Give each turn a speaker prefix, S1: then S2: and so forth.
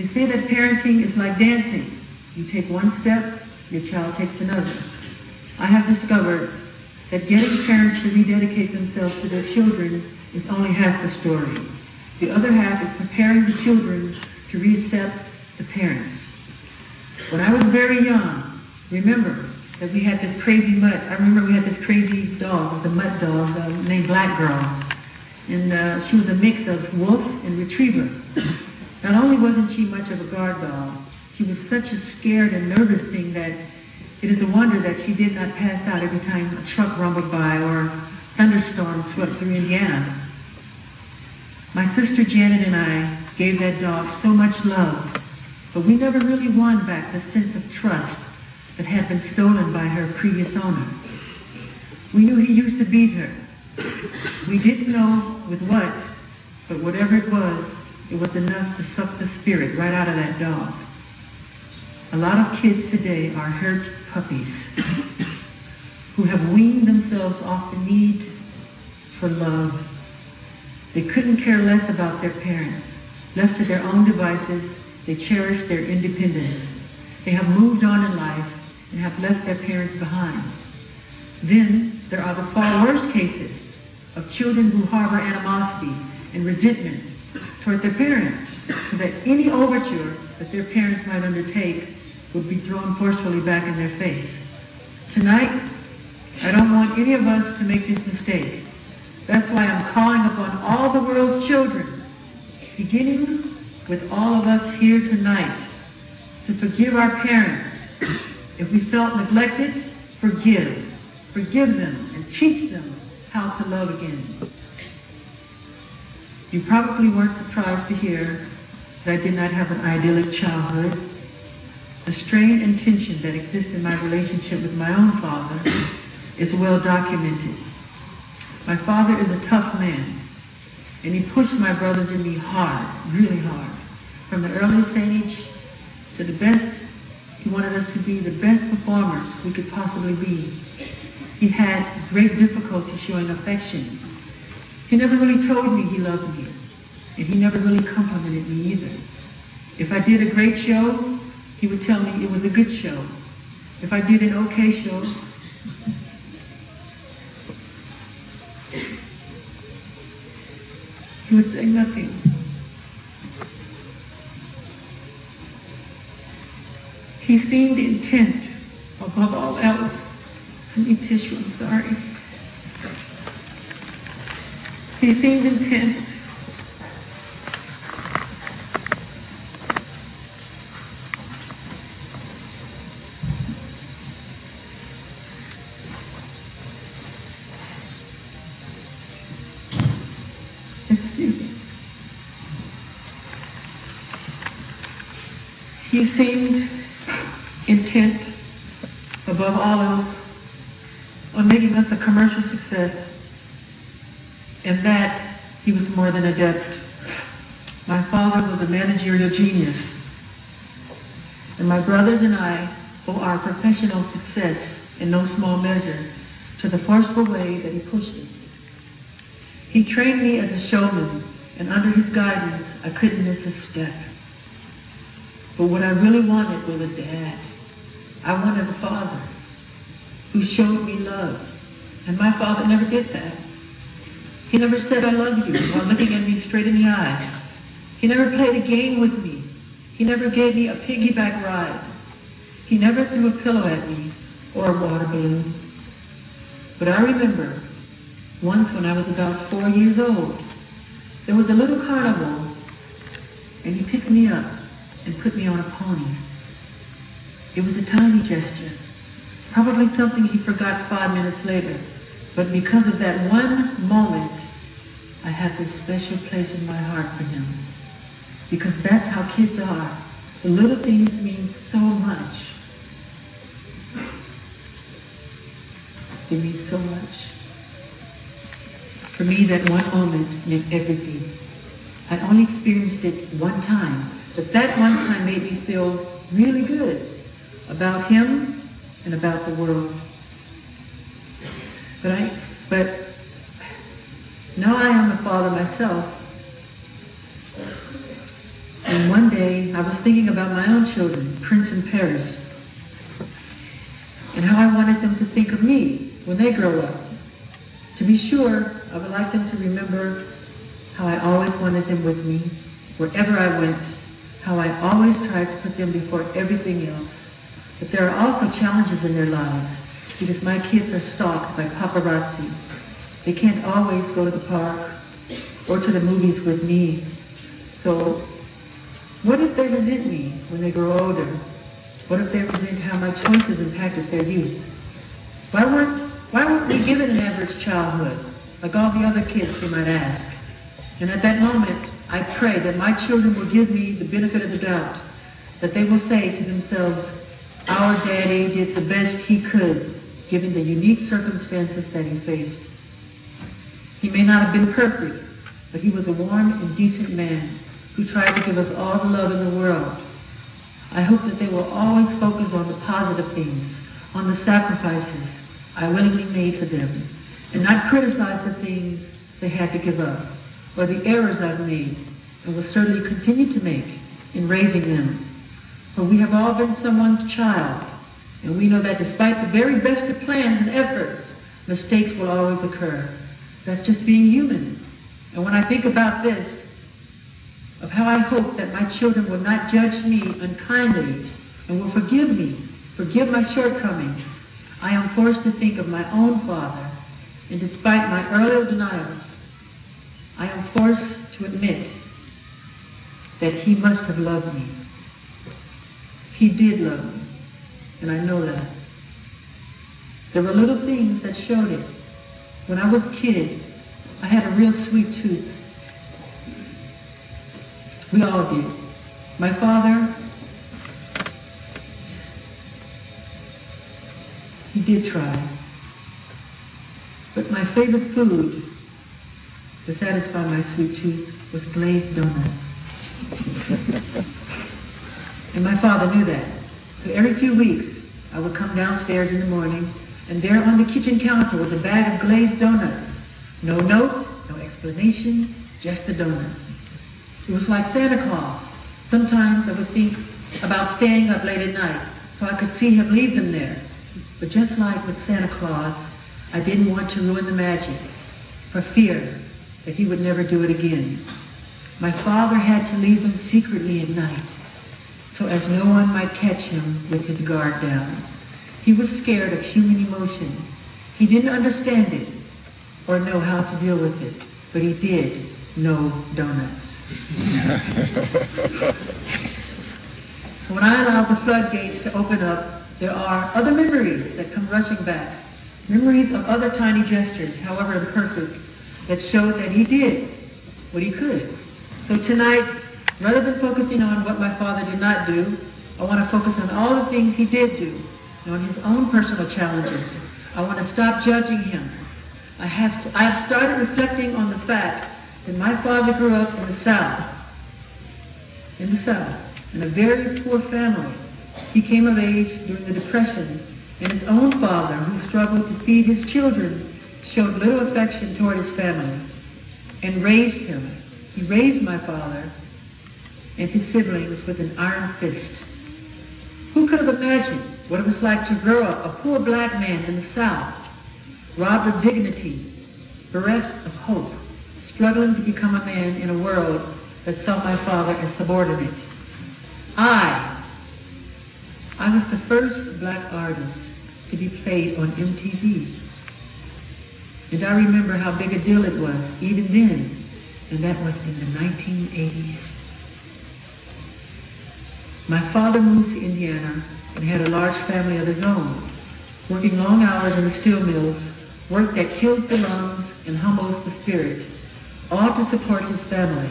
S1: They say that parenting is like dancing. You take one step, your child takes another. I have discovered that getting parents to rededicate themselves to their children is only half the story. The other half is preparing the children to reaccept the parents. When I was very young, remember that we had this crazy mutt. I remember we had this crazy dog, it was a mutt dog named Black Girl. And she was a mix of wolf and retriever. Not only wasn't she much of a guard dog, she was such a scared and nervous thing that it is a wonder that she did not pass out every time a truck rumbled by or a thunderstorm swept through Indiana. My sister Janet and I gave that dog so much love, but we never really won back the sense of trust that had been stolen by her previous owner. We knew he used to beat her. We didn't know with what, but whatever it was enough to suck the spirit right out of that dog. A lot of kids today are hurt puppies who have weaned themselves off the need for love. They couldn't care less about their parents. Left to their own devices, they cherish their independence. They have moved on in life and have left their parents behind. Then there are the far worse cases of children who harbor animosity and resentment toward their parents, so that any overture that their parents might undertake would be thrown forcefully back in their face. Tonight, I don't want any of us to make this mistake. That's why I'm calling upon all the world's children, beginning with all of us here tonight, to forgive our parents. If we felt neglected, forgive. Forgive them and teach them how to love again. You probably weren't surprised to hear that I did not have an idyllic childhood. The strain and tension that exists in my relationship with my own father is well documented. My father is a tough man, and he pushed my brothers and me hard, really hard. From the earliest age to the best, he wanted us to be the best performers we could possibly be. He had great difficulty showing affection. He never really told me he loved me, and he never really complimented me either. If I did a great show, he would tell me it was a good show. If I did an okay show, he would say nothing. He seemed intent, above all else. I need tissue, I'm sorry. He seemed intent He seemed intent, above all else, on making us a commercial success, and that he was more than adept. My father was a managerial genius, and my brothers and I owe our professional success in no small measure to the forceful way that he pushed us. He trained me as a showman, and under his guidance, I couldn't miss a step. But what I really wanted was a dad. I wanted a father who showed me love. And my father never did that. He never said, "I love you," while looking at me straight in the eye. He never played a game with me. He never gave me a piggyback ride. He never threw a pillow at me or a water balloon. But I remember once when I was about 4 years old, there was a little carnival, and he picked me up and put me on a pony. It was a tiny gesture, probably something he forgot 5 minutes later, but because of that one moment, I had this special place in my heart for him. Because that's how kids are. The little things mean so much. They mean so much. For me, that one moment meant everything. I only experienced it one time, but that one time made me feel really good about him and about the world. But now I am a father myself, and one day I was thinking about my own children, Prince and Paris, and how I wanted them to think of me when they grow up. To be sure, I would like them to remember how I always wanted them with me, wherever I went, how I always tried to put them before everything else. But there are also challenges in their lives, because my kids are stalked by paparazzi. They can't always go to the park or to the movies with me. So, what if they resent me when they grow older? What if they resent how my choices impacted their youth? Why weren't we given an average childhood, like all the other kids, they might ask? And at that moment, I pray that my children will give me the benefit of the doubt, that they will say to themselves, our daddy did the best he could, given the unique circumstances that he faced. He may not have been perfect, but he was a warm and decent man who tried to give us all the love in the world. I hope that they will always focus on the positive things, on the sacrifices I willingly made for them, and not criticize the things they had to give up, or the errors I've made, and will certainly continue to make in raising them. For we have all been someone's child, and we know that despite the very best of plans and efforts, mistakes will always occur. That's just being human. And when I think about this, of how I hope that my children will not judge me unkindly and will forgive me, forgive my shortcomings, I am forced to think of my own father, and despite my earlier denials, I am forced to admit that he must have loved me. He did love me, and I know that. There were little things that showed it. When I was a kid, I had a real sweet tooth. We all did. My father, he did try. But my favorite food to satisfy my sweet tooth was glazed donuts. And my father knew that. So every few weeks, I would come downstairs in the morning, and there on the kitchen counter was a bag of glazed donuts. No note, no explanation, just the donuts. It was like Santa Claus. Sometimes I would think about staying up late at night so I could see him leave them there. But just like with Santa Claus, I didn't want to ruin the magic for fear that he would never do it again. My father had to leave them secretly at night so as no one might catch him with his guard down. He was scared of human emotion. He didn't understand it or know how to deal with it, but he did know donuts. When I allow the floodgates to open up, there are other memories that come rushing back. Memories of other tiny gestures, however imperfect, that showed that he did what he could. So tonight, rather than focusing on what my father did not do, I want to focus on all the things he did do, and on his own personal challenges. I want to stop judging him. I have started reflecting on the fact that my father grew up in the South, in a very poor family. He came of age during the Depression, and his own father, who struggled to feed his children, showed little affection toward his family and raised him. He raised my father and his siblings with an iron fist. Who could have imagined what it was like to grow up a poor black man in the South, robbed of dignity, bereft of hope, struggling to become a man in a world that saw my father as subordinate? I was the first black artist to be played on MTV. And I remember how big a deal it was even then, and that was in the 1980s. My father moved to Indiana and had a large family of his own, working long hours in the steel mills, work that kills the lungs and humbles the spirit, all to support his family.